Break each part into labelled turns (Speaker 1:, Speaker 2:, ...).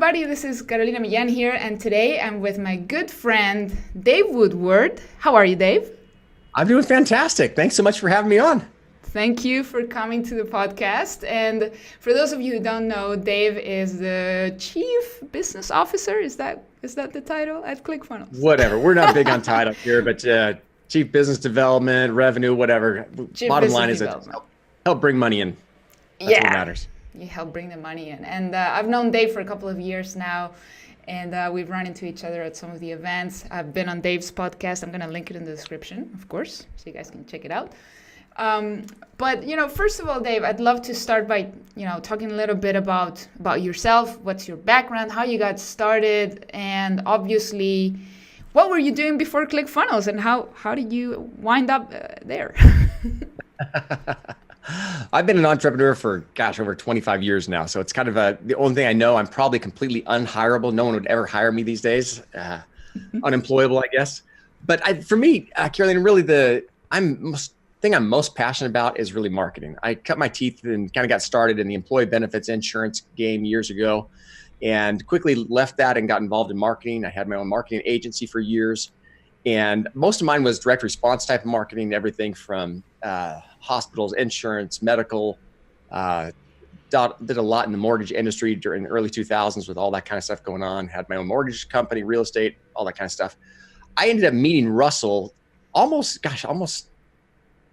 Speaker 1: everybody. This is Carolina Millan here, and today I'm with my good friend, Dave Woodward. How are you, Dave?
Speaker 2: I'm doing fantastic. Thanks so much for having me on.
Speaker 1: Thank you for coming to the podcast. And for those of you who don't know, Dave is the Chief Business Officer. Is that the title at Clickfunnels?
Speaker 2: Whatever. We're not big on title here, but Chief Business Development, Revenue, whatever.
Speaker 1: Chief
Speaker 2: Bottom
Speaker 1: Business
Speaker 2: line is that help bring money in. That's what matters.
Speaker 1: You help bring the money in. And I've known Dave for a couple of years now, and we've run into each other at some of the events. I've been on Dave's podcast. I'm going to link it in the description, of course, so you guys can check it out. But, first of all, Dave, I'd love to start by, talking a little bit about yourself. What's your background, how you got started, and obviously, what were you doing before Clickfunnels, and how did you wind up there?
Speaker 2: I've been an entrepreneur for, over 25 years now. So it's kind of the only thing I know. I'm probably completely unhireable. No one would ever hire me these days. Unemployable, I guess. But for me, Carolina, really thing I'm most passionate about is really marketing. I cut my teeth and kind of got started in the employee benefits insurance game years ago and quickly left that and got involved in marketing. I had my own marketing agency for years. And most of mine was direct response type of marketing, everything from hospitals, insurance, medical, did a lot in the mortgage industry during the early 2000s with all that kind of stuff going on, had my own mortgage company, real estate, all that kind of stuff. I ended up meeting Russell almost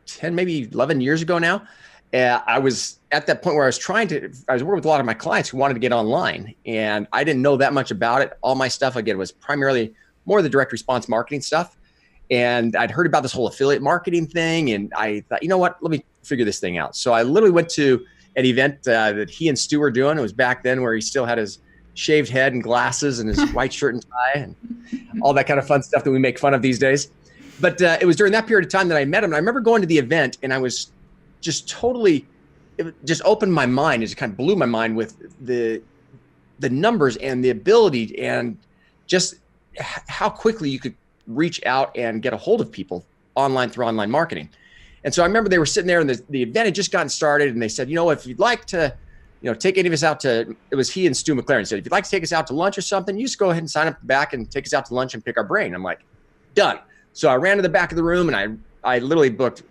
Speaker 2: 10, maybe 11 years ago now. I was at that point where I was working with a lot of my clients who wanted to get online, and I didn't know that much about it. All my stuff, again, was primarily more of the direct response marketing stuff. And I'd heard about this whole affiliate marketing thing. And I thought, you know what, let me figure this thing out. So I literally went to an event that he and Stu were doing. It was back then where he still had his shaved head and glasses and his white shirt and tie and all that kind of fun stuff that we make fun of these days. But it was during that period of time that I met him. And I remember going to the event and I was just it just opened my mind. It just kind of blew my mind with the numbers and the ability and just how quickly you could reach out and get a hold of people through online marketing. And so I remember they were sitting there and the event had just gotten started and they said, if you'd like to, take any of us out to, it was he and Stu McLaren said, if you'd like to take us out to lunch or something, you just go ahead and sign up the back and take us out to lunch and pick our brain. I'm like, done. So I ran to the back of the room and I literally booked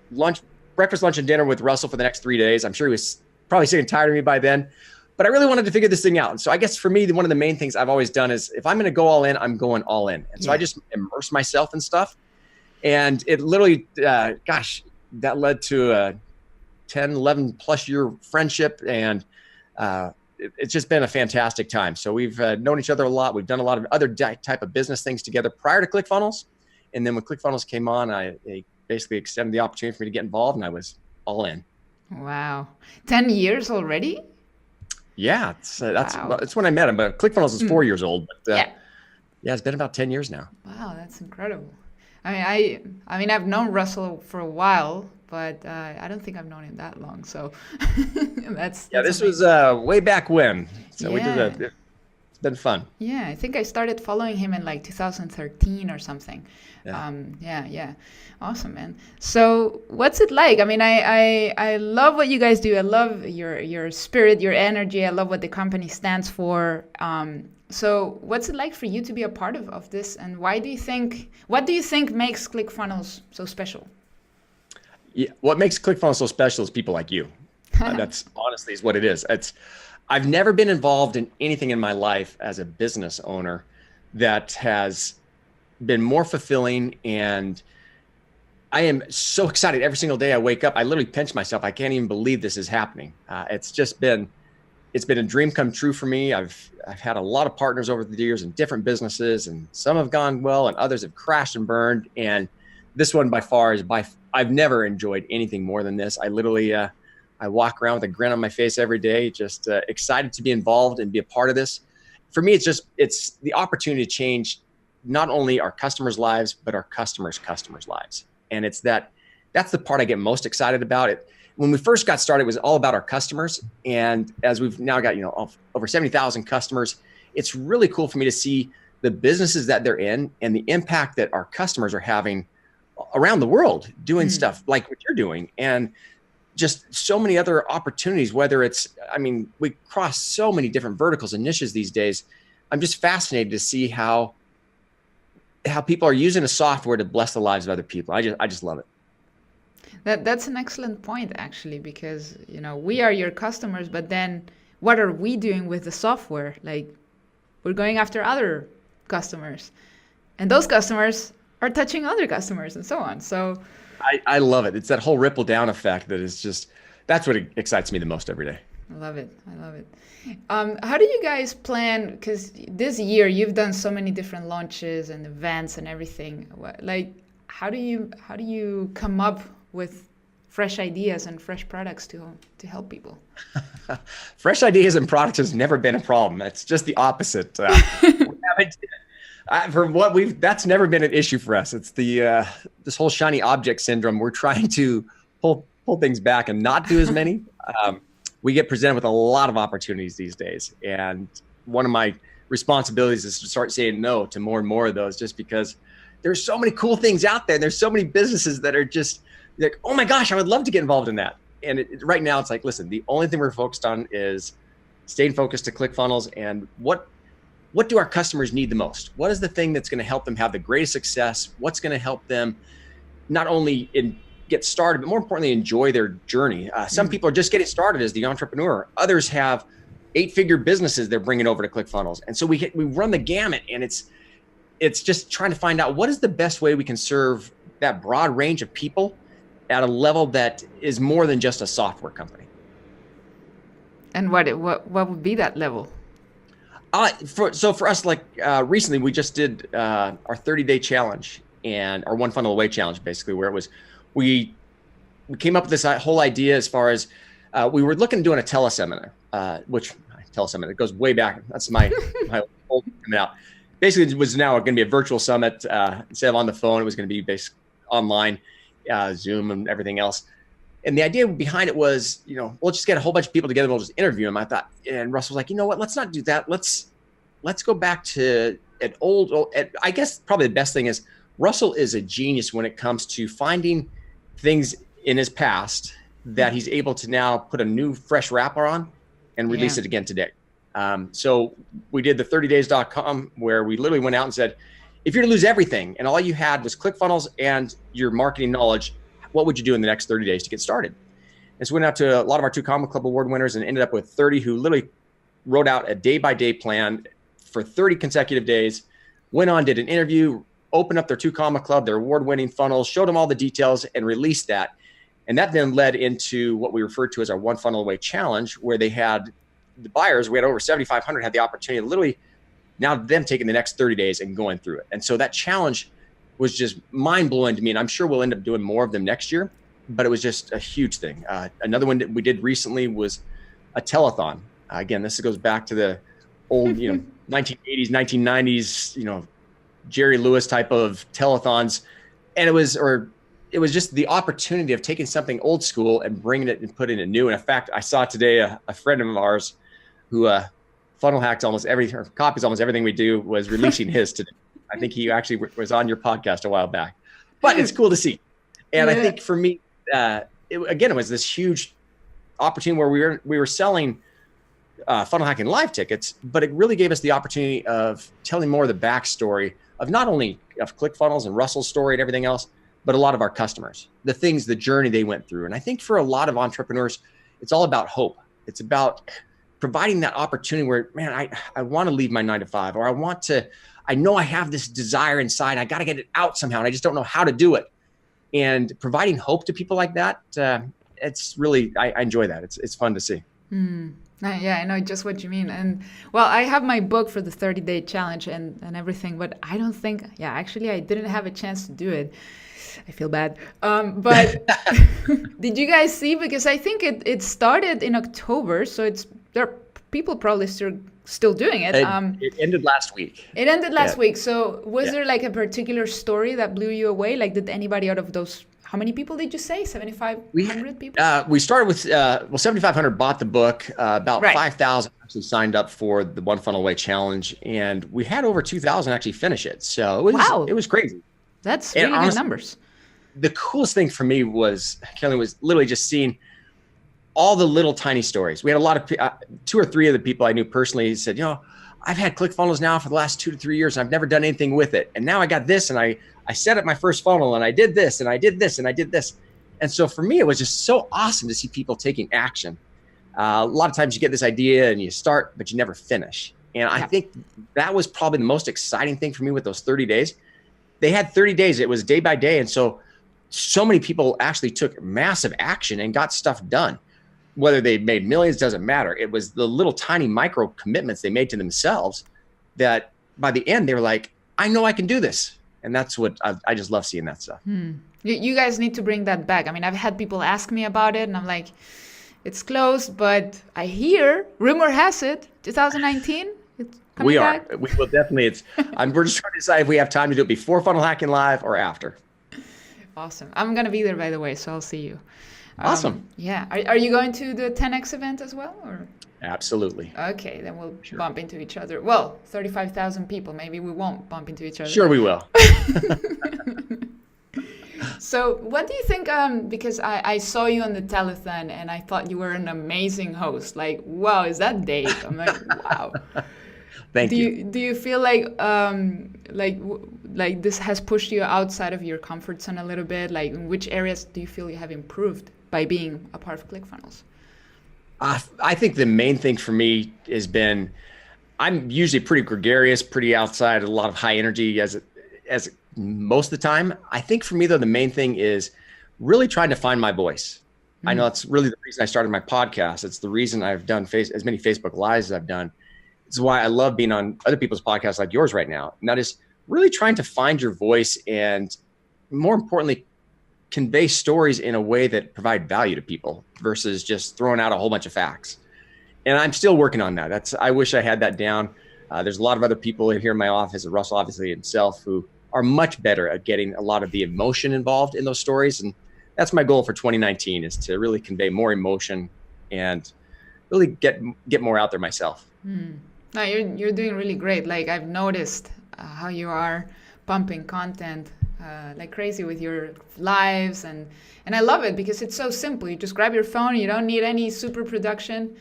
Speaker 2: breakfast, lunch, and dinner with Russell for the next 3 days. I'm sure he was probably sick and tired of me by then, but I really wanted to figure this thing out. And so I guess for me, one of the main things I've always done is if I'm going to go all in, I'm going all in. And so I just immerse myself in stuff. And it literally, that led to a 10, 11 plus year friendship. And it's just been a fantastic time. So we've known each other a lot. We've done a lot of other type of business things together prior to Clickfunnels. And then when Clickfunnels came on, they basically extended the opportunity for me to get involved and I was all in.
Speaker 1: Wow. 10 years already?
Speaker 2: Yeah, it's when I met him, but Clickfunnels is 4 years old. But it's been about 10 years now.
Speaker 1: Wow, that's incredible. I mean, I've known Russell for a while, but I don't think I've known him that long. So that's
Speaker 2: this was way back when. So we did it's been fun.
Speaker 1: Yeah, I think I started following him in like 2013 or something. Yeah. Awesome, man. So what's it like? I mean, I love what you guys do. I love your spirit, your energy. I love what the company stands for. So what's it like for you to be a part of this? And what do you think makes Clickfunnels so special?
Speaker 2: Yeah, what makes Clickfunnels so special is people like you. That's honestly is what it is. I've never been involved in anything in my life as a business owner that has been more fulfilling, and I am so excited every single day I wake up. I literally pinch myself. I can't even believe this is happening. It's been a dream come true for me. I've had a lot of partners over the years in different businesses, and some have gone well and others have crashed and burned. And this one by far I've never enjoyed anything more than this. I literally, I walk around with a grin on my face every day, just excited to be involved and be a part of this. For me, it's the opportunity to change not only our customers' lives, but our customers' lives. And that's the part I get most excited about it. When we first got started, it was all about our customers. And as we've now got, over 70,000 customers, it's really cool for me to see the businesses that they're in and the impact that our customers are having around the world doing stuff like what you're doing. And just so many other opportunities, whether it's, we cross so many different verticals and niches these days. I'm just fascinated to see how people are using the software to bless the lives of other people. I just love it.
Speaker 1: That's an excellent point, actually, because we are your customers, but then what are we doing with the software? Like, we're going after other customers, and those customers are touching other customers, and so on. So
Speaker 2: I love it. It's that whole ripple down effect that is just, that's what excites me the most every day.
Speaker 1: I love it. How do you guys plan? Because this year you've done so many different launches and events and everything. Like, how do you come up with fresh ideas and fresh products to help people?
Speaker 2: Fresh ideas and products has never been a problem. It's just the opposite. That's never been an issue for us. It's this whole shiny object syndrome. We're trying to pull things back and not do as many. We get presented with a lot of opportunities these days. And one of my responsibilities is to start saying no to more and more of those, just because there's so many cool things out there. There's so many businesses that are just like, oh my gosh, I would love to get involved in that. And right now it's like, listen, the only thing we're focused on is staying focused to Clickfunnels and what do our customers need the most? What is the thing that's going to help them have the greatest success? What's going to help them not only get started, but more importantly, enjoy their journey. Some people are just getting started as the entrepreneur. Others have 8-figure businesses they're bringing over to Clickfunnels. And so we run the gamut, and it's just trying to find out what is the best way we can serve that broad range of people at a level that is more than just a software company.
Speaker 1: And what would be that level?
Speaker 2: So for us, like recently, we just did our 30-day challenge and our one funnel away challenge, basically, where it was we came up with this whole idea as far as we were looking at doing a teleseminar, it goes way back. That's my old coming out. Basically, it was now going to be a virtual summit instead of on the phone. It was going to be based online, Zoom and everything else. And the idea behind it was, we'll just get a whole bunch of people together. We'll just interview them. I thought, and Russell was like, you know what? Let's not do that. Let's go back to an old. I guess probably the best thing is Russell is a genius when it comes to finding things in his past that he's able to now put a new, fresh wrapper on and release it again today. So we did the 30days.com where we literally went out and said, if you're to lose everything and all you had was Clickfunnels and your marketing knowledge, what would you do in the next 30 days to get started? And so we went out to a lot of our 2 Comma Club award winners and ended up with 30 who literally wrote out a day-by-day plan for 30 consecutive days, went on, did an interview, opened up their 2 Comma Club, their award-winning funnels, showed them all the details and released that. And that then led into what we referred to as our one funnel away challenge, where they had the buyers, we had over 7,500 had the opportunity to literally now them taking the next 30 days and going through it. And so that challenge was just mind blowing to me. And I'm sure we'll end up doing more of them next year, but it was just a huge thing. Another one that we did recently was a telethon. Again, this goes back to the old, 1980s, 1990s, Jerry Lewis type of telethons. And it was just the opportunity of taking something old school and bringing it and putting it new. And in fact, I saw today a friend of ours who funnel hacks copies almost everything we do, was releasing his today. I think he actually was on your podcast a while back, but it's cool to see. And I think for me, it was this huge opportunity where we were selling funnel hacking live tickets, but it really gave us the opportunity of telling more of the backstory of not only of Clickfunnels and Russell's story and everything else, but a lot of our customers, the journey they went through. And I think for a lot of entrepreneurs, it's all about hope. It's about providing that opportunity where, man, I want to leave my 9 to 5, or I know I have this desire inside. I got to get it out somehow. And I just don't know how to do it. And providing hope to people like that, it's really, I enjoy that. It's fun to see.
Speaker 1: Yeah, I know just what you mean. And well, I have my book for the 30-day challenge and everything, but I don't think, actually I didn't have a chance to do it. I feel bad. But did you guys see? Because I think it started in October, so there are people probably still doing it.
Speaker 2: It ended last week.
Speaker 1: It ended last week. So was there like a particular story that blew you away? Like, did anybody out of those, how many people did you say? 7,500 people?
Speaker 2: We started with, 7,500 bought the book. About 5,000 actually signed up for the One Funnel Away Challenge. And we had over 2,000 actually finish it. So it was crazy.
Speaker 1: That's really good numbers.
Speaker 2: The coolest thing for me Kelly, was literally just seeing all the little tiny stories. We had a lot of 2 or 3 of the people I knew personally said, I've had ClickFunnels now for the last 2 to 3 years. And I've never done anything with it. And now I got this, and I set up my first funnel, and I did this, and I did this, and I did this. And so for me, it was just so awesome to see people taking action. A lot of times you get this idea and you start, but you never finish. And I think that was probably the most exciting thing for me with those 30 days. They had 30 days. It was day by day. And so many people actually took massive action and got stuff done. Whether they made millions doesn't matter. It was the little tiny micro commitments they made to themselves that by the end, they were like, I know I can do this. And that's what I just love seeing that stuff.
Speaker 1: You guys need to bring that back. I mean, I've had people ask me about it, and I'm like, it's closed, but I hear, rumor has it, 2019, it's coming back.
Speaker 2: We will definitely. We're just trying to decide if we have time to do it before Funnel Hacking Live or after.
Speaker 1: Awesome. I'm going to be there, by the way, so I'll see you.
Speaker 2: Awesome.
Speaker 1: Yeah. Are you going to the 10X event as well? Or?
Speaker 2: Absolutely.
Speaker 1: Okay, then we'll bump into each other. Well, 35,000 people. Maybe we won't bump into each other.
Speaker 2: Sure we will.
Speaker 1: So what do you think, because I saw you on the telethon and I thought you were an amazing host. Like, wow, is that Dave? I'm like, wow.
Speaker 2: Thank you.
Speaker 1: Do you feel like this has pushed you outside of your comfort zone a little bit? Like, in which areas do you feel you have improved by being a part of ClickFunnels?
Speaker 2: I think the main thing for me has been, I'm usually pretty gregarious, pretty outside, a lot of high energy as most of the time. I think for me though, the main thing is really trying to find my voice. I know that's really the reason I started my podcast. It's the reason I've done as many Facebook Lives as I've done. It's why I love being on other people's podcasts like yours right now. And that is really trying to find your voice and, more importantly, convey stories in a way that provide value to people versus just throwing out a whole bunch of facts. And I'm still working on that. I wish I had that down. There's a lot of other people here in my office, Russell obviously himself, who are much better at getting a lot of the emotion involved in those stories. And that's my goal for 2019, is to really convey more emotion and really get more out there myself.
Speaker 1: No, you're doing really great. Like, I've noticed how you are pumping content like crazy with your lives, and I love it because it's so simple. You just grab your phone, you don't need any super production,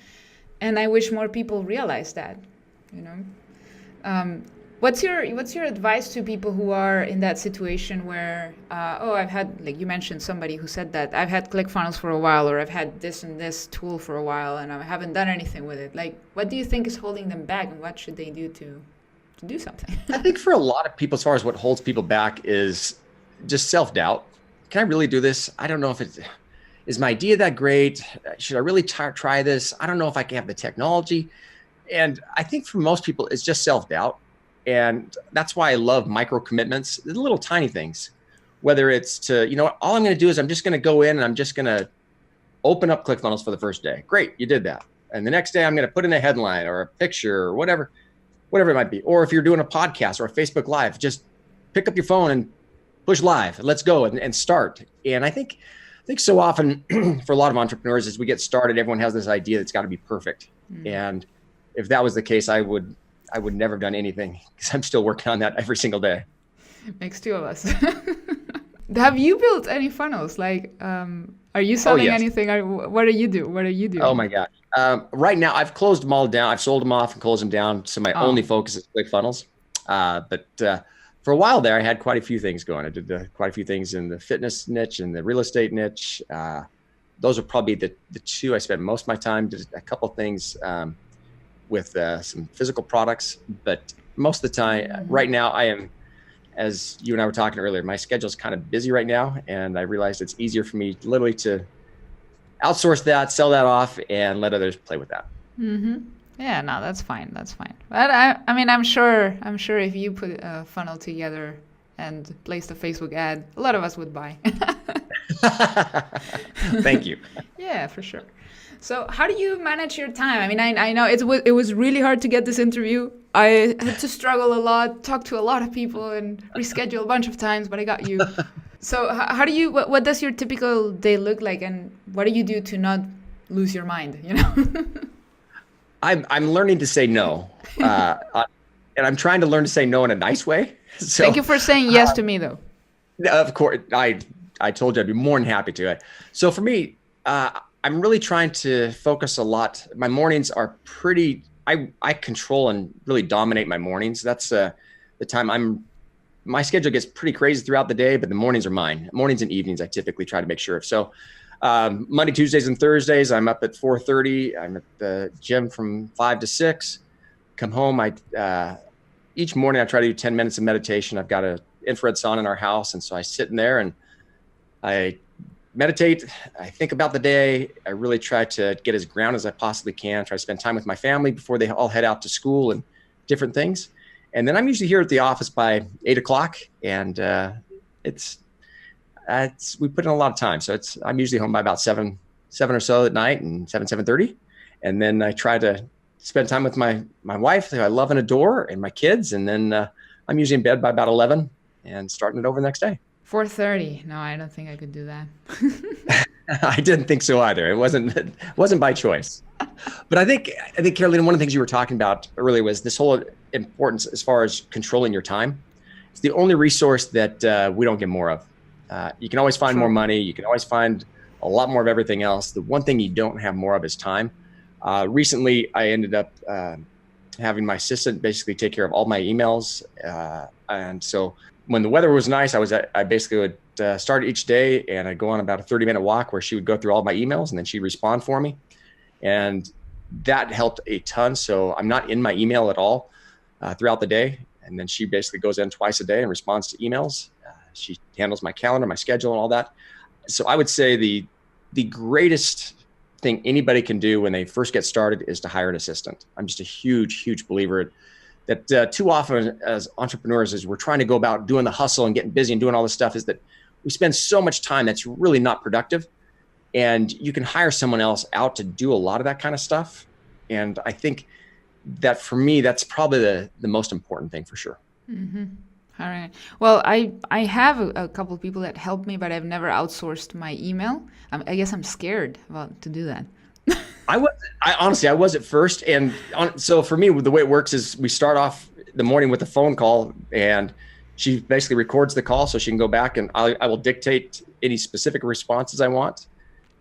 Speaker 1: and I wish more people realize that, you know. What's your advice to people who are in that situation where I've had, like you mentioned, somebody who said that I've had ClickFunnels for a while, or I've had this and this tool for a while and I haven't done anything with it. Like, what do you think is holding them back, and what should they do to do something?
Speaker 2: I think for a lot of people, as far as what holds people back, is just self-doubt. Can I really do this? I don't know if is my idea that great? Should I really try this? I don't know if I can have the technology. And I think for most people, it's just self-doubt. And that's why I love micro commitments, the little tiny things, whether it's to, all I'm going to do is I'm just going to go in and I'm just going to open up ClickFunnels for the first day. Great. You did that. And the next day I'm going to put in a headline or a picture or whatever it might be. Or if you're doing a podcast or a Facebook Live, just pick up your phone and push live. Let's go and start. And I think so often for a lot of entrepreneurs, as we get started, everyone has this idea that's got to be perfect. And if that was the case, I would never have done anything, because I'm still working on that every single day.
Speaker 1: Makes two of us. Have you built any funnels? Like, are you selling anything? What do you do?
Speaker 2: Oh my God. Right now I've closed them all down. I've sold them off and closed them down. So my only focus is ClickFunnels. But for a while there, I had quite a few things going. I did quite a few things in the fitness niche and the real estate niche. Those are probably the two I spent most of my time. Did a couple of things with some physical products, but most of the time right now I am, as you and I were talking earlier, my schedule's kind of busy right now. And I realized it's easier for me literally to outsource that, sell that off, and let others play with that.
Speaker 1: Yeah, no, that's fine. But I mean, I'm sure if you put a funnel together and placed a Facebook ad, a lot of us would buy.
Speaker 2: Thank you.
Speaker 1: Yeah, for sure. So how do you manage your time? I mean, I know it was really hard to get this interview. I had to struggle a lot, talk to a lot of people, and reschedule a bunch of times, but I got you. So how do you, what does your typical day look like, and what do you do to not lose your mind,
Speaker 2: I'm learning to say no. And I'm trying to learn to say no in a nice way. So,
Speaker 1: thank you for saying yes to me, though.
Speaker 2: Of course, I told you I'd be more than happy to. So for me, I'm really trying to focus a lot. My mornings are pretty I control and really dominate my mornings. That's the time my schedule gets pretty crazy throughout the day, but the mornings are mine. Mornings and evenings, I typically try to make sure of. So Monday, Tuesdays, and Thursdays, I'm up at 4:30. I'm at the gym from 5 to 6. Come home. Each morning I try to do 10 minutes of meditation. I've got an infrared sauna in our house. And so I sit in there and I meditate. I think about the day. I really try to get as grounded as I possibly can. Try to spend time with my family before they all head out to school and different things. And then I'm usually here at the office by 8 o'clock, and we put in a lot of time. So I'm usually home by about 7 or so at night, and 7:30. And then I try to spend time with my wife, who I love and adore, and my kids. And then I'm usually in bed by about 11 and starting it over the next day.
Speaker 1: 4:30. No, I don't think I could do that.
Speaker 2: I didn't think so either. It wasn't by choice. But I think Carolina, one of the things you were talking about earlier was this whole importance as far as controlling your time. It's the only resource that we don't get more of. You can always find more money. You can always find a lot more of everything else. The one thing you don't have more of is time. Recently, I ended up having my assistant basically take care of all my emails. And so when the weather was nice, I basically would start each day, and I'd go on about a 30-minute walk where she would go through all my emails, and then she'd respond for me. And that helped a ton. So I'm not in my email at all throughout the day. And then she basically goes in twice a day and responds to emails. She handles my calendar, my schedule, and all that. So I would say the greatest thing anybody can do when they first get started is to hire an assistant. I'm just a huge, huge believer that too often as entrepreneurs, as we're trying to go about doing the hustle and getting busy and doing all this stuff, is that we spend so much time that's really not productive. And you can hire someone else out to do a lot of that kind of stuff. And I think that for me, that's probably the most important thing for sure.
Speaker 1: Mm-hmm. All right. Well, I have a couple of people that help me, but I've never outsourced my email. I guess I'm scared to do that.
Speaker 2: I honestly was at first. And so for me, the way it works is we start off the morning with a phone call, and she basically records the call so she can go back, and I will dictate any specific responses I want.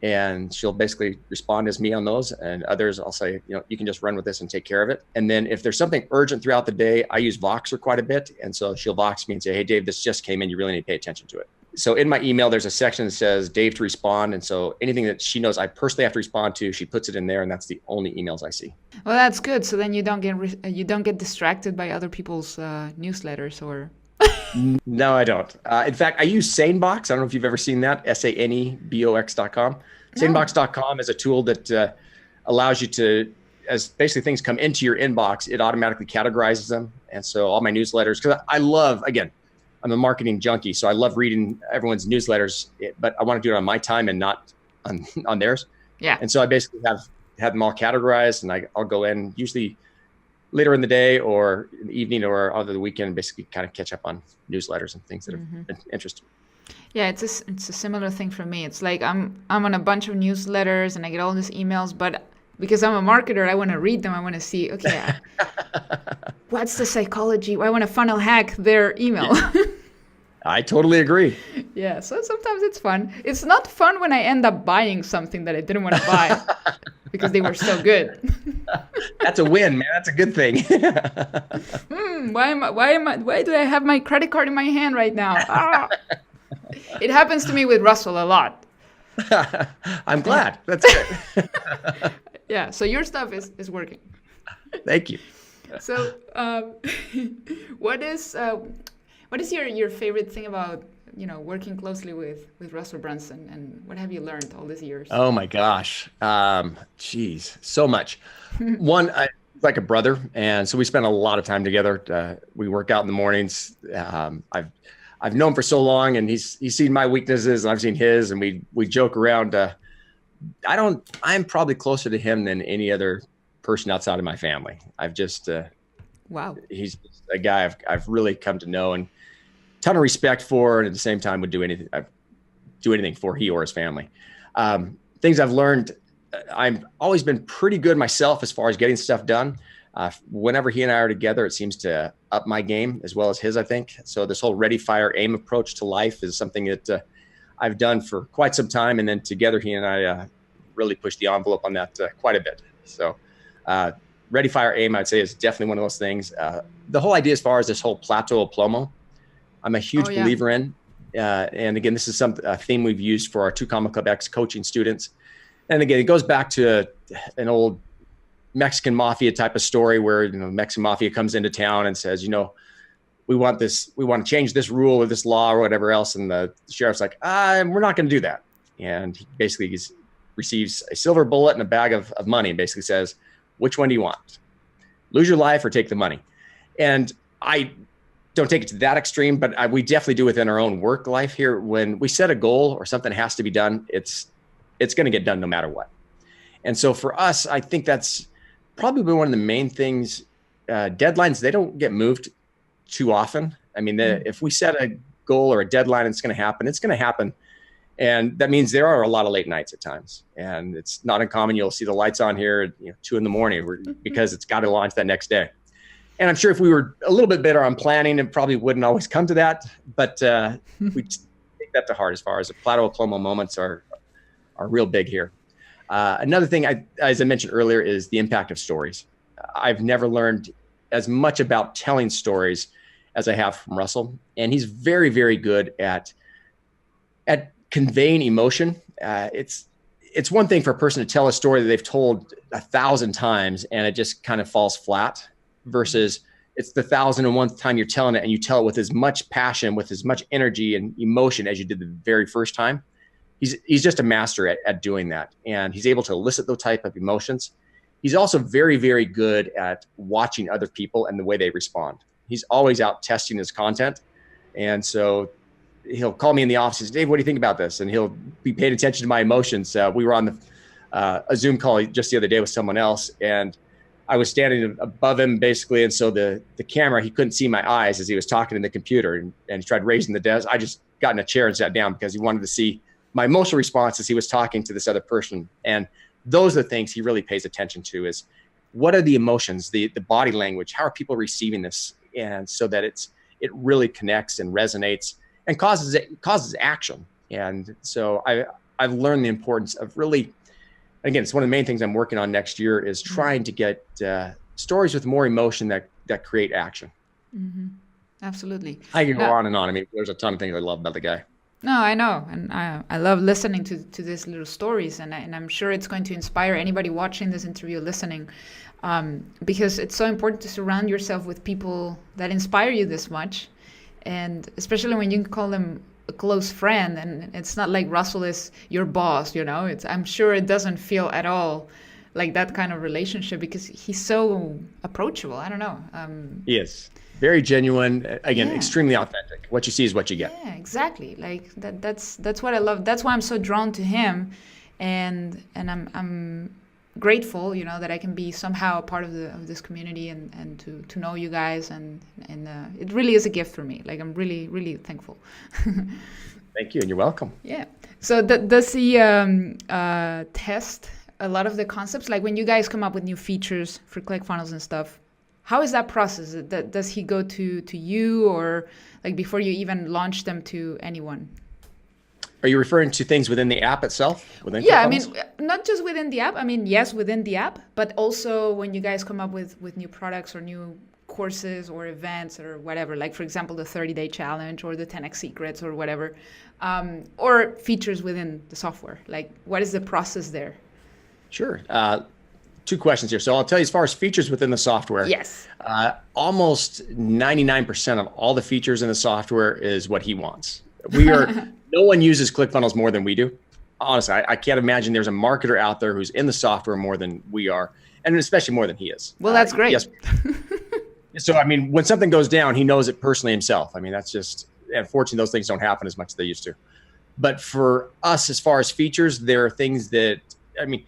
Speaker 2: And she'll basically respond as me on those, and others I'll say, you can just run with this and take care of it. And then if there's something urgent throughout the day, I use Voxer quite a bit. And so she'll Vox me and say, hey, Dave, this just came in. You really need to pay attention to it. So in my email, there's a section that says Dave to respond. And so anything that she knows I personally have to respond to, she puts it in there, and that's the only emails I see.
Speaker 1: Well, that's good. So then you don't get distracted by other people's newsletters or...
Speaker 2: No, I don't. In fact, I use Sandbox. I don't know if you've ever seen that, SANEBOX.com. Sandbox.com is a tool that allows you to, as basically things come into your inbox, it automatically categorizes them. And so all my newsletters, because I love, again, I'm a marketing junkie, so I love reading everyone's newsletters, but I want to do it on my time and not on theirs. Yeah. And so I basically have them all categorized, and I'll go in usually later in the day or in the evening or over the weekend, and basically kind of catch up on newsletters and things that have been interesting. Yeah,
Speaker 1: it's a similar thing for me. It's like I'm on a bunch of newsletters and I get all these emails, but because I'm a marketer, I want to read them. I want to see, okay, what's the psychology? I want to funnel hack their email.
Speaker 2: Yeah. I totally agree.
Speaker 1: Yeah, so sometimes it's fun. It's not fun when I end up buying something that I didn't want to buy because they were so good.
Speaker 2: That's a win, man. That's a good thing.
Speaker 1: Why do I have my credit card in my hand right now? Ah. It happens to me with Russell a lot.
Speaker 2: I'm glad. That's good.
Speaker 1: Yeah, so your stuff is working.
Speaker 2: Thank you.
Speaker 1: So what is your favorite thing about working closely with Russell Brunson, and what have you learned all these years?
Speaker 2: Oh my gosh. Geez, so much. One, like a brother. And so we spend a lot of time together. We work out in the mornings. I've known him for so long, and he's seen my weaknesses and I've seen his, and we joke around. I'm probably closer to him than any other person outside of my family.
Speaker 1: Wow.
Speaker 2: He's a guy I've really come to know and ton of respect for, and at the same time would do anything for he or his family. Things I've learned, I've always been pretty good myself as far as getting stuff done. Whenever he and I are together, it seems to up my game as well as his, I think. So this whole ready, fire, aim approach to life is something that I've done for quite some time. And then together, he and I really pushed the envelope on that quite a bit. So ready, fire, aim, I'd say is definitely one of those things. The whole idea as far as this whole plateau of Plomo, I'm a huge believer in. And again, this is a theme we've used for our 2 Comma Club X coaching students. And again, it goes back to an old Mexican mafia type of story where, Mexican mafia comes into town and says, we want to change this rule or this law or whatever else. And the sheriff's like, we're not going to do that. And he basically receives a silver bullet and a bag of money and basically says, which one do you want? Lose your life or take the money? And I don't take it to that extreme, but we definitely do within our own work life here. When we set a goal or something has to be done, it's going to get done no matter what. And so for us, I think that's probably one of the main things. Deadlines, they don't get moved too often. I mean, if we set a goal or a deadline, it's going to happen. It's going to happen. And that means there are a lot of late nights at times. And it's not uncommon. You'll see the lights on here at 2 a.m. because it's got to launch that next day. And I'm sure if we were a little bit better on planning, it probably wouldn't always come to that. But we take that to heart as far as the plateau of Plomo moments are real big here. Another thing, as I mentioned earlier, is the impact of stories. I've never learned as much about telling stories as I have from Russell. And he's very, very good at conveying emotion. It's one thing for a person to tell a story that they've told 1,000 times and it just kind of falls flat, versus it's the 1,001th time you're telling it and you tell it with as much passion, with as much energy and emotion as you did the very first time. He's just a master at doing that. And he's able to elicit those type of emotions. He's also very, very good at watching other people and the way they respond. He's always out testing his content. And so he'll call me in the office and say, Dave, what do you think about this? And he'll be paying attention to my emotions. We were on a Zoom call just the other day with someone else, and I was standing above him basically. And so the camera, he couldn't see my eyes as he was talking in the computer, and he tried raising the desk. I just got in a chair and sat down because he wanted to see my emotional response as he was talking to this other person. And those are the things he really pays attention to, is what are the emotions, the body language, how are people receiving this? And so that it really connects and resonates and causes action. And so I've learned the importance of really, again, it's one of the main things I'm working on next year, is trying to get stories with more emotion that create action.
Speaker 1: Mm-hmm. Absolutely.
Speaker 2: I can go on and on. I mean, there's a ton of things I love about the guy.
Speaker 1: No, I know. And I love listening to these little stories. And I'm sure it's going to inspire anybody watching this interview, listening, because it's so important to surround yourself with people that inspire you this much. And especially when you can call them a close friend, and it's not like Russell is your boss, I'm sure it doesn't feel at all like that kind of relationship, because he's so approachable. I don't know.
Speaker 2: He is very genuine. Again, extremely authentic. What you see is what you get.
Speaker 1: Yeah, exactly. Like that's what I love. That's why I'm so drawn to him, and I'm grateful, that I can be somehow a part of this community and to know you guys, and it really is a gift for me. Like, I'm really, really thankful.
Speaker 2: Thank you, and you're welcome.
Speaker 1: Yeah. So does he test a lot of the concepts? Like, when you guys come up with new features for Clickfunnels and stuff, how is that process? Does he go to you, or like before you even launch them to anyone?
Speaker 2: Are you referring to things within the app itself?
Speaker 1: Yeah, I mean, not just within the app. I mean, yes, within the app, but also when you guys come up with new products or new courses or events or whatever, like, for example, the 30-day challenge or the 10x secrets or whatever, or features within the software. Like, what is the process there?
Speaker 2: Sure. 2 questions here. So I'll tell you, as far as features within the software,
Speaker 1: yes,
Speaker 2: almost 99% of all the features in the software is what he wants. No one uses Clickfunnels more than we do. Honestly, I can't imagine there's a marketer out there who's in the software more than we are, and especially more than he is.
Speaker 1: Well, that's great.
Speaker 2: Yes. So, I mean, when something goes down, he knows it personally himself. I mean, that's just, unfortunately, those things don't happen as much as they used to. But for us, as far as features, there are things that, I mean,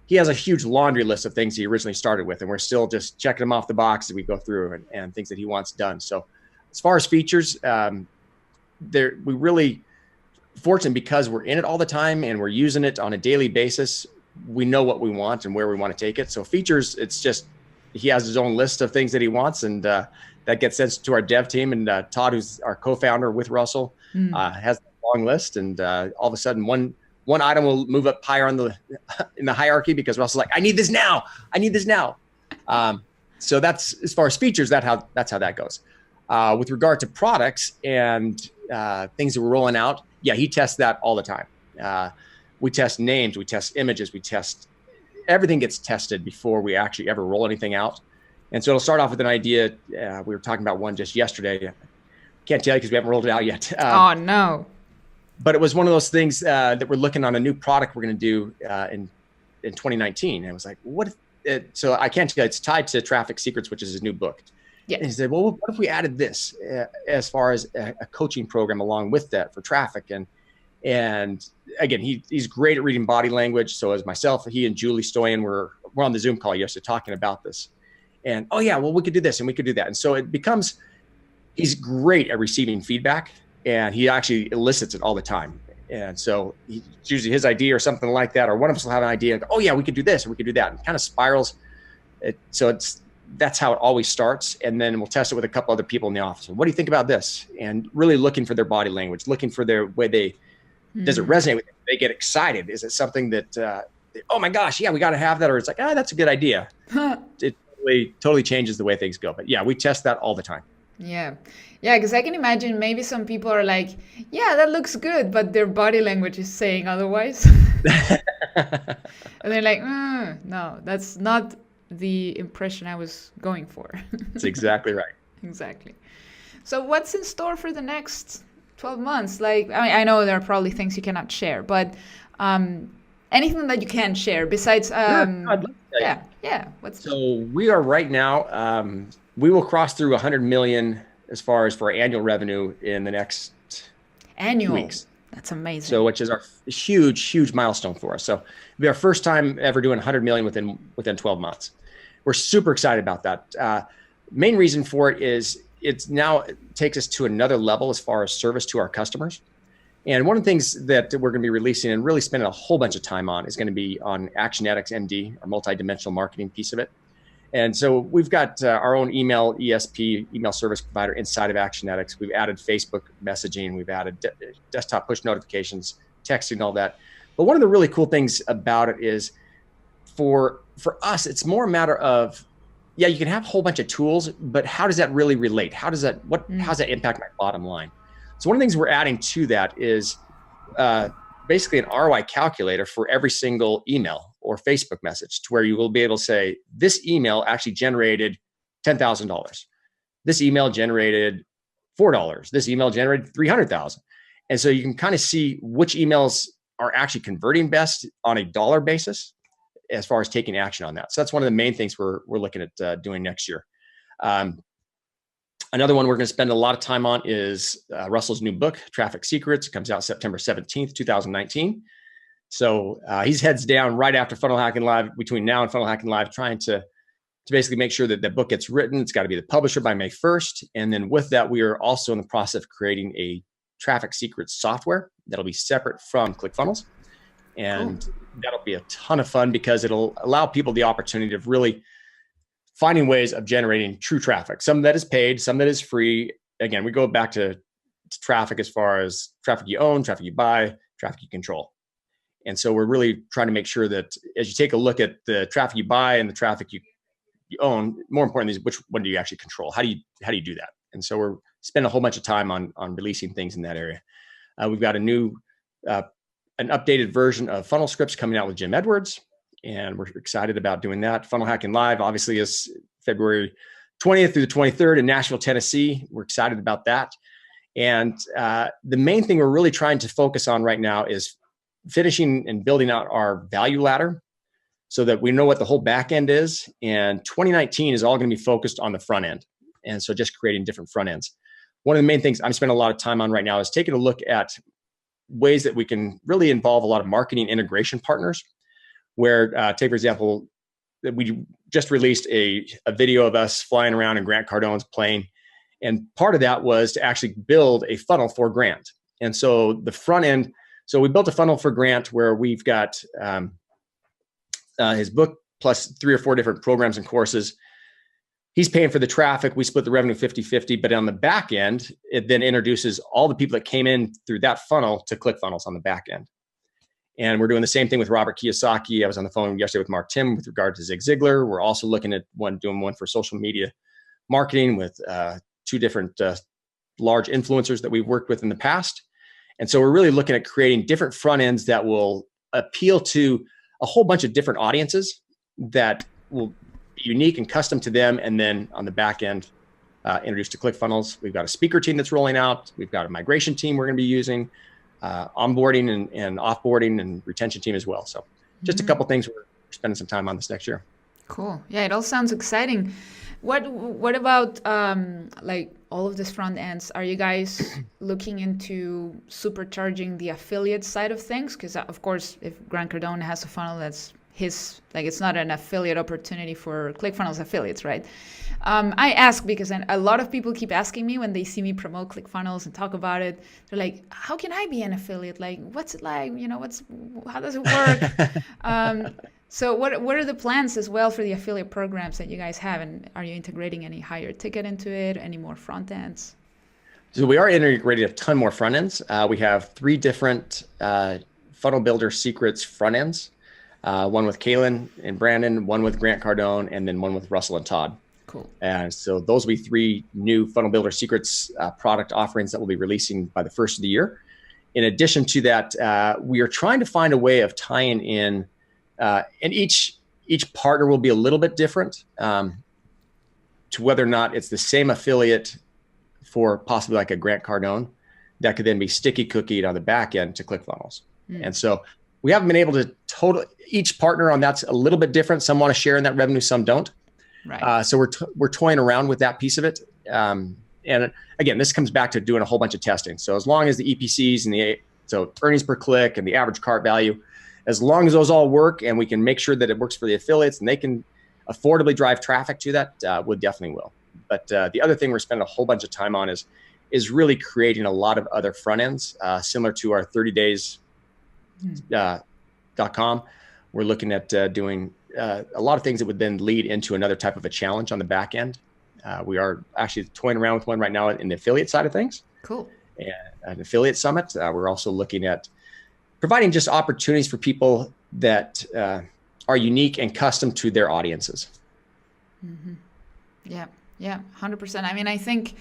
Speaker 2: he has a huge laundry list of things he originally started with, and we're still just checking them off the box as we go through, and things that he wants done. So as far as features, we really fortunate, because we're in it all the time and we're using it on a daily basis. We know what we want and where we want to take it. So features, it's just, he has his own list of things that he wants, and that gets sent to our dev team. And Todd, who's our co-founder with Russell, has a long list. And all of a sudden, one item will move up higher in the hierarchy because Russell's like, I need this now. So that's, as far as features, that's how that goes. With regard to products and things that we're rolling out, yeah, he tests that all the time. We test names, we test images, we test, everything gets tested before we actually ever roll anything out. And so it'll start off with an idea. We were talking about one just yesterday. Can't tell you because we haven't rolled it out yet.
Speaker 1: Oh, no.
Speaker 2: But it was one of those things that we're looking on a new product we're going to do in 2019. And I was like, what if so I can't tell you, it's tied to Traffic Secrets, which is his new book.
Speaker 1: Yeah.
Speaker 2: And he said, well, what if we added this as far as a coaching program along with that for traffic? And again, he's great at reading body language. So as myself, he and Julie Stoyan we're on the Zoom call yesterday talking about this. And, oh yeah, well, we could do this and we could do that. And so it becomes, he's great at receiving feedback, and he actually elicits it all the time. And so it's usually his idea or something like that, or one of us will have an idea, like, oh yeah, we could do this or we could do that, and kind of spirals. That's how it always starts. And then we'll test it with a couple other people in the office. What do you think about this? And really looking for their body language, looking for their way does it resonate with them? They get excited. Is it something that, oh my gosh, yeah, we got to have that. Or it's like, that's a good idea. It totally changes the way things go. But yeah, we test that all the time.
Speaker 1: Yeah. Yeah, because I can imagine maybe some people are like, yeah, that looks good, but their body language is saying otherwise. And they're like, no, that's not the impression I was going for.
Speaker 2: That's exactly right.
Speaker 1: Exactly. So what's in store for the next 12 months? Like, I mean, I know there are probably things you cannot share, but anything that you can share besides, yeah.
Speaker 2: So we are right now, we will cross through 100 million as far as for annual revenue in the next
Speaker 1: annual
Speaker 2: weeks.
Speaker 1: That's amazing.
Speaker 2: So, which is our huge milestone for us. So it'll be our first time ever doing 100 million within 12 months. We're super excited about that. Main reason for it is it takes us to another level as far as service to our customers. And one of the things that we're going to be releasing and really spending a whole bunch of time on is going to be on Actionetics MD, our multi-dimensional marketing piece of it. And so we've got our own email ESP, email service provider inside of Actionetics. We've added Facebook messaging. We've added desktop push notifications, texting, all that. But one of the really cool things about it is for us, it's more a matter of, yeah, you can have a whole bunch of tools, but how does that really relate? How's that impact my bottom line? So one of the things we're adding to that is basically an ROI calculator for every single email or Facebook message, to where you will be able to say, this email actually generated $10,000. This email generated $4. This email generated $300,000. And so you can kind of see which emails are actually converting best on a dollar basis as far as taking action on that. So that's one of the main things we're looking at doing next year. Another one we're going to spend a lot of time on is Russell's new book, Traffic Secrets. It comes out September 17th, 2019. So he's heads down right after Funnel Hacking Live, between now and Funnel Hacking Live, trying to basically make sure that the book gets written. It's got to be the publisher by May 1st. And then with that, we are also in the process of creating a Traffic Secrets software that'll be separate from Clickfunnels. And that'll be a ton of fun because it'll allow people the opportunity of really finding ways of generating true traffic. Some that is paid, some that is free. Again, we go back to traffic as far as traffic you own, traffic you buy, traffic you control. And so we're really trying to make sure that as you take a look at the traffic you buy and the traffic you own, more importantly is which one do you actually control? How do you do that? And so we're spending a whole bunch of time on releasing things in that area. We've got a new, an updated version of Funnel Scripts coming out with Jim Edwards, and we're excited about doing that. Funnel Hacking Live obviously is February 20th through the 23rd in Nashville, Tennessee. We're excited about that. And the main thing we're really trying to focus on right now is finishing and building out our value ladder so that we know what the whole back end is. And 2019 is all going to be focused on the front end. And so just creating different front ends. One of the main things I'm spending a lot of time on right now is taking a look at ways that we can really involve a lot of marketing integration partners, where, take for example, we just released a video of us flying around in Grant Cardone's plane. And part of that was to actually build a funnel for Grant. And so the front end, so we built a funnel for Grant where we've got his book plus 3 or 4 different programs and courses. He's paying for the traffic. We split the revenue 50-50, but on the back end, it then introduces all the people that came in through that funnel to Clickfunnels on the back end. And we're doing the same thing with Robert Kiyosaki. I was on the phone yesterday with Mark Tim with regard to Zig Ziglar. We're also looking at doing one for social media marketing with 2 different large influencers that we've worked with in the past. And so we're really looking at creating different front ends that will appeal to a whole bunch of different audiences that will be unique and custom to them. And then on the back end, introduced to Clickfunnels. We've got a speaker team that's rolling out. We've got a migration team we're going to be using, onboarding and offboarding and retention team as well. So just a couple things we're spending some time on this next year.
Speaker 1: Cool. Yeah, it all sounds exciting. What about like all of these front ends? Are you guys looking into supercharging the affiliate side of things? Because of course, if Grant Cardone has a funnel that's his, like it's not an affiliate opportunity for Clickfunnels affiliates, right? I ask because a lot of people keep asking me when they see me promote Clickfunnels and talk about it. They're like, "How can I be an affiliate? Like, what's it like? You know, how does it work?" So what are the plans as well for the affiliate programs that you guys have? And are you integrating any higher ticket into it? Any more front ends?
Speaker 2: So we are integrating a ton more front ends. We have 3 different funnel builder secrets front ends. One with Kaylin and Brandon, one with Grant Cardone, and then one with Russell and Todd.
Speaker 1: Cool.
Speaker 2: And so those will be 3 new funnel builder secrets product offerings that we'll be releasing by the first of the year. In addition to that, we are trying to find a way of tying in, and each partner will be a little bit different to whether or not it's the same affiliate for possibly like a Grant Cardone that could then be sticky cookied on the back end to Clickfunnels. And so we haven't been able to each partner on that's a little bit different. Some want to share in that revenue, some don't.
Speaker 1: Right.
Speaker 2: So we're toying around with that piece of it. And again, this comes back to doing a whole bunch of testing. So as long as the EPCs and so earnings per click and the average cart value, as long as those all work and we can make sure that it works for the affiliates and they can affordably drive traffic to that, we definitely will. But the other thing we're spending a whole bunch of time on is really creating a lot of other front ends, similar to our 30days.com. We're looking at doing a lot of things that would then lead into another type of a challenge on the back end. We are actually toying around with one right now in the affiliate side of things.
Speaker 1: Cool.
Speaker 2: And an affiliate summit. We're also looking at providing just opportunities for people that are unique and custom to their audiences.
Speaker 1: Mm-hmm. Yeah, 100%. I mean, I think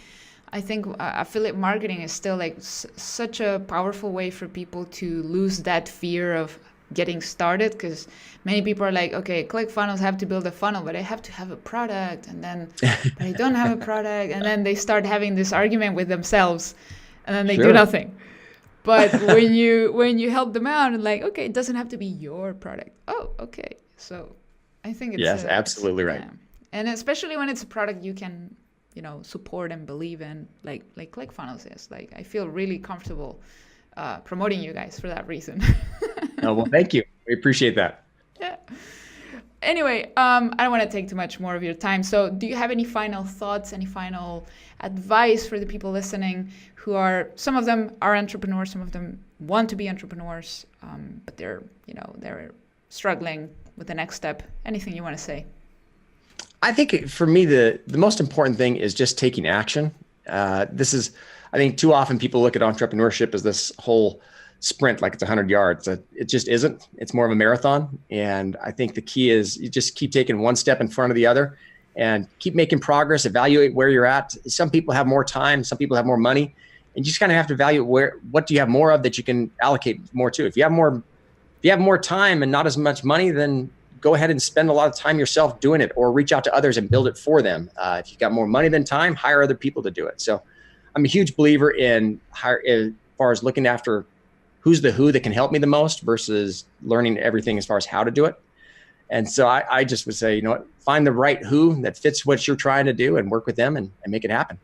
Speaker 1: affiliate marketing is still like such a powerful way for people to lose that fear of getting started, because many people are like, okay, Clickfunnels have to build a funnel, but I have to have a product, and then but I don't have a product, and then they start having this argument with themselves, and then they do nothing. But when you help them out and like, okay, it doesn't have to be your product. Oh, okay. So I think it's
Speaker 2: yes, absolutely right.
Speaker 1: Yeah. And especially when it's a product you can, support and believe in, like Clickfunnels is. Like, I feel really comfortable promoting you guys for that reason.
Speaker 2: Oh, well, thank you. We appreciate that.
Speaker 1: Yeah. Anyway, I don't want to take too much more of your time. So do you have any final thoughts, any final advice for the people listening who some of them are entrepreneurs, some of them want to be entrepreneurs, but they're struggling with the next step? Anything you want to say?
Speaker 2: I think for me, the most important thing is just taking action. I think too often people look at entrepreneurship as this whole sprint, like it's 100 yards. It just isn't. It's more of a marathon. And I think the key is you just keep taking one step in front of the other and keep making progress, evaluate where you're at. Some people have more time, some people have more money, and you just kind of have to evaluate what do you have more of that you can allocate more to. If you have more time and not as much money, then go ahead and spend a lot of time yourself doing it, or reach out to others and build it for them. If you've got more money than time, hire other people to do it. So I'm a huge believer as far as looking after who's the who that can help me the most versus learning everything as far as how to do it. And so I just would say, find the right who that fits what you're trying to do and work with them and make it happen.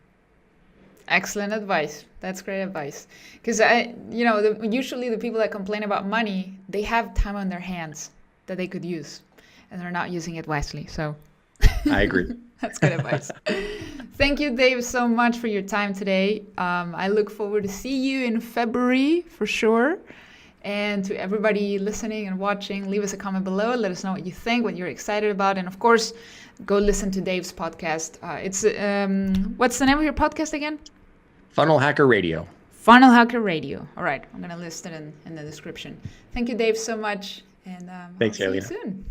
Speaker 1: Excellent advice. That's great advice. Because, usually the people that complain about money, they have time on their hands that they could use, and they're not using it wisely. So
Speaker 2: I agree.
Speaker 1: That's good advice. Thank you, Dave, so much for your time today. I look forward to see you in February for sure. And to everybody listening and watching, leave us a comment below. Let us know what you think, what you're excited about. And of course, go listen to Dave's podcast. It's what's the name of your podcast again?
Speaker 2: Funnel Hacker Radio.
Speaker 1: Funnel Hacker Radio. All right, I'm going to list it in the description. Thank you, Dave, so much. And
Speaker 2: Thanks,
Speaker 1: I'll see
Speaker 2: Alien.
Speaker 1: you soon.